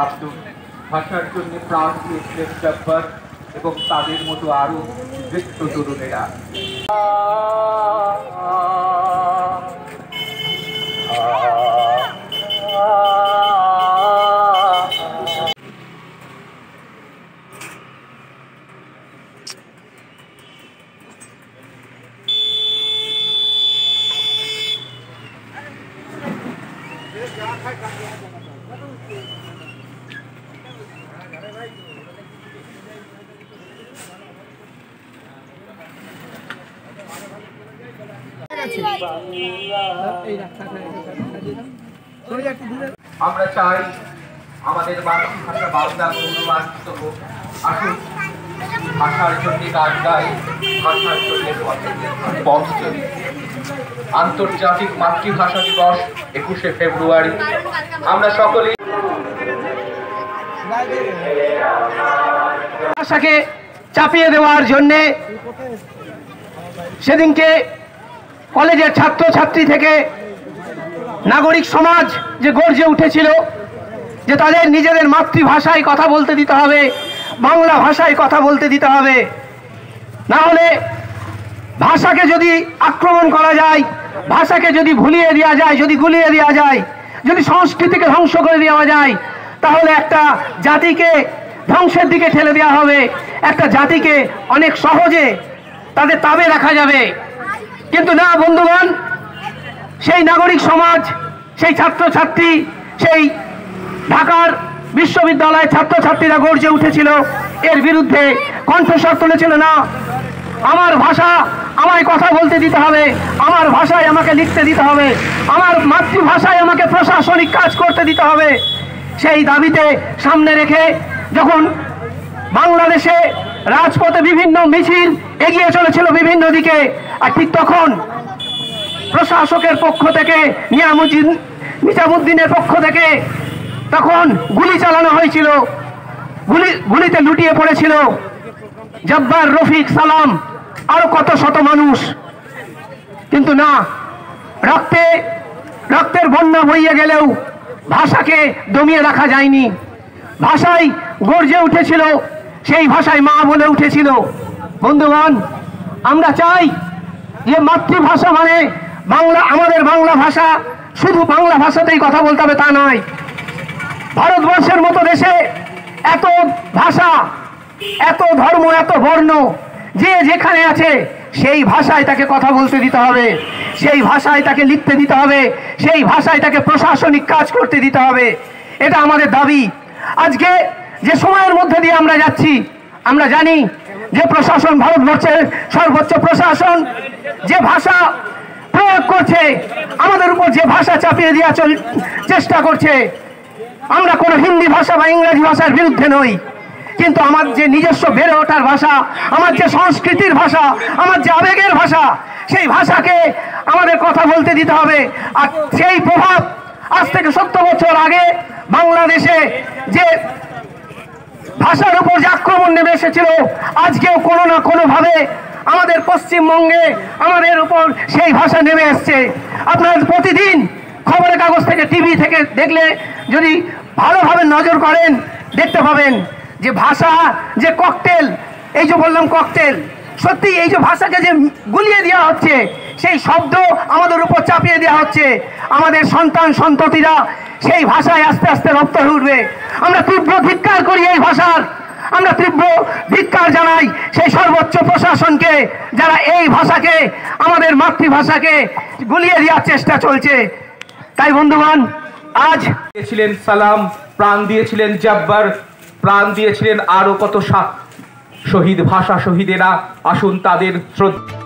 আব্দুল ভাষার জন্য প্রাণ দিয়েছিলেন জব্বার এবং তাদের মতো আরো বৃত্ত তরুণেরা। আমরা চাই আমাদের মাতৃভাষা বাংলা গৌরবান্বিত হোক। আসুন ভাষার জন্য গান গাই, ভাষার জন্য পথ চলি। আন্তর্জাতিক মাতৃভাষা দিবস 21শে ফেব্রুয়ারি। আমরা সকলেই ভাষাকে চাপিয়ে দেওয়ার জন্যে সেদিনকে কলেজের ছাত্রছাত্রী থেকে নাগরিক সমাজ যে গর্জে উঠেছিল যে তাদের নিজেদের মাতৃভাষায় কথা বলতে দিতে হবে, বাংলা ভাষায় কথা বলতে দিতে হবে, না হলে ভাষাকে যদি আক্রমণ করা যায়, ভাষাকে যদি ভুলিয়ে দেওয়া যায়, যদি গুলিয়ে দেওয়া যায়, যদি সংস্কৃতিকে ধ্বংস করে দেওয়া যায়, তাহলে একটা জাতিকে ধ্বংসের দিকে ঠেলে দেওয়া হবে, একটা জাতিকে অনেক সহজে তাদের তাবে রাখা যাবে। কিন্তু না বন্ধুগণ, সেই নাগরিক সমাজ, সেই ছাত্রছাত্রী, সেই ঢাকার বিশ্ববিদ্যালয়ের ছাত্রছাত্রীরা গর্জে উঠেছিল, এর বিরুদ্ধে কণ্ঠস্বর তুলেছিল। না, আমার ভাষা আমায় কথা বলতে দিতে হবে, আমার ভাষায় আমাকে লিখতে দিতে হবে, আমার মাতৃভাষায় আমাকে প্রশাসনিক কাজ করতে দিতে হবে। সেই দাবিতে সামনে রেখে যখন বাংলাদেশে রাজপথে বিভিন্ন মিছিল এগিয়ে চলেছিল বিভিন্ন দিকে, আর ঠিক তখন প্রশাসকের পক্ষ থেকে, নিজামুদ্দিনের পক্ষ থেকে তখন গুলি চালানো হয়েছিল, গুলিতে লুটিয়ে পড়েছিল জব্বার, রফিক, সালাম, আরো কত শত মানুষ। কিন্তু না, রক্তের বন্যা বইয়ে গেলেও ভাষাকে দমিয়ে রাখা যায়নি। ভাষায় গর্জে উঠেছিল, সেই ভাষায় মা বলে উঠেছিল। বন্ধুগণ, আমরা চাই যে মাতৃভাষা মানে বাংলা, আমাদের বাংলা ভাষা, শুধু বাংলা ভাষাতেই কথা বলতে হবে তা নয়। ভারতবর্ষের মতো দেশে এত ভাষা, এত ধর্ম, এত বর্ণ, যে যেখানে আছে সেই ভাষায় তাকে কথা বলতে দিতে হবে, সেই ভাষায় তাকে লিখতে দিতে হবে, সেই ভাষায় তাকে প্রশাসনিক কাজ করতে দিতে হবে। এটা আমাদের দাবি। আজকে যে সময়ের মধ্যে দিয়ে আমরা যাচ্ছি, আমরা জানি যে প্রশাসন, ভারতবর্ষের সর্বোচ্চ প্রশাসন যে ভাষা প্রয়োগ করছে, আমাদের উপর যে ভাষা চাপিয়ে দেওয়ার চেষ্টা করছে, আমরা কোনো হিন্দি ভাষা বা ইংরেজি ভাষার বিরুদ্ধে নই, কিন্তু আমার যে নিজস্ব বেড়ে ওঠার ভাষা, আমার যে সংস্কৃতির ভাষা, আমার যে আবেগের ভাষা, সেই ভাষাকে আমাদের কথা বলতে দিতে হবে। আর সেই প্রভাব আজ থেকে 70 বছর আগে বাংলাদেশে যে ভাষার উপর যে আক্রমণ নেমে এসেছিল, আজকেও কোনো না কোনোভাবে আমাদের পশ্চিমবঙ্গে আমাদের উপর সেই ভাষা নেমে এসছে। আপনারা প্রতিদিন খবরের কাগজ থেকে, টিভি থেকে দেখলে যদি ভালোভাবে নজর করেন, দেখতে পাবেন যে ভাষা যে ককটেল, এই যে বললাম ককটেল, সত্যি এই যে ভাষাকে যে গুলিয়ে দেওয়া হচ্ছে, সেই শব্দ আমাদের উপর চাপিয়ে দেওয়া হচ্ছে। আমাদের সন্তান সন্ততিরা সেই ভাষায় আস্তে আস্তে রপ্ত হয়ে উঠবে। আমরা তীব্র ধিক্কার করি এই ভাষার, আমরা তীব্র ধিক্কার জানাই সেই সর্বোচ্চ প্রশাসনকে, যারা এই ভাষাকে, আমাদের মাতৃভাষাকে গুলিয়ে দেওয়ার চেষ্টা চলছে। তাই বন্ধুগণ, আজ দিয়েছিলেন সালাম, প্রাণ দিয়েছিলেন জব্বার, প্রাণ দিয়েছিলেন আরো কত শহীদ ভাষা শহীদেরা। আসুন তাদের শ্রদ্ধা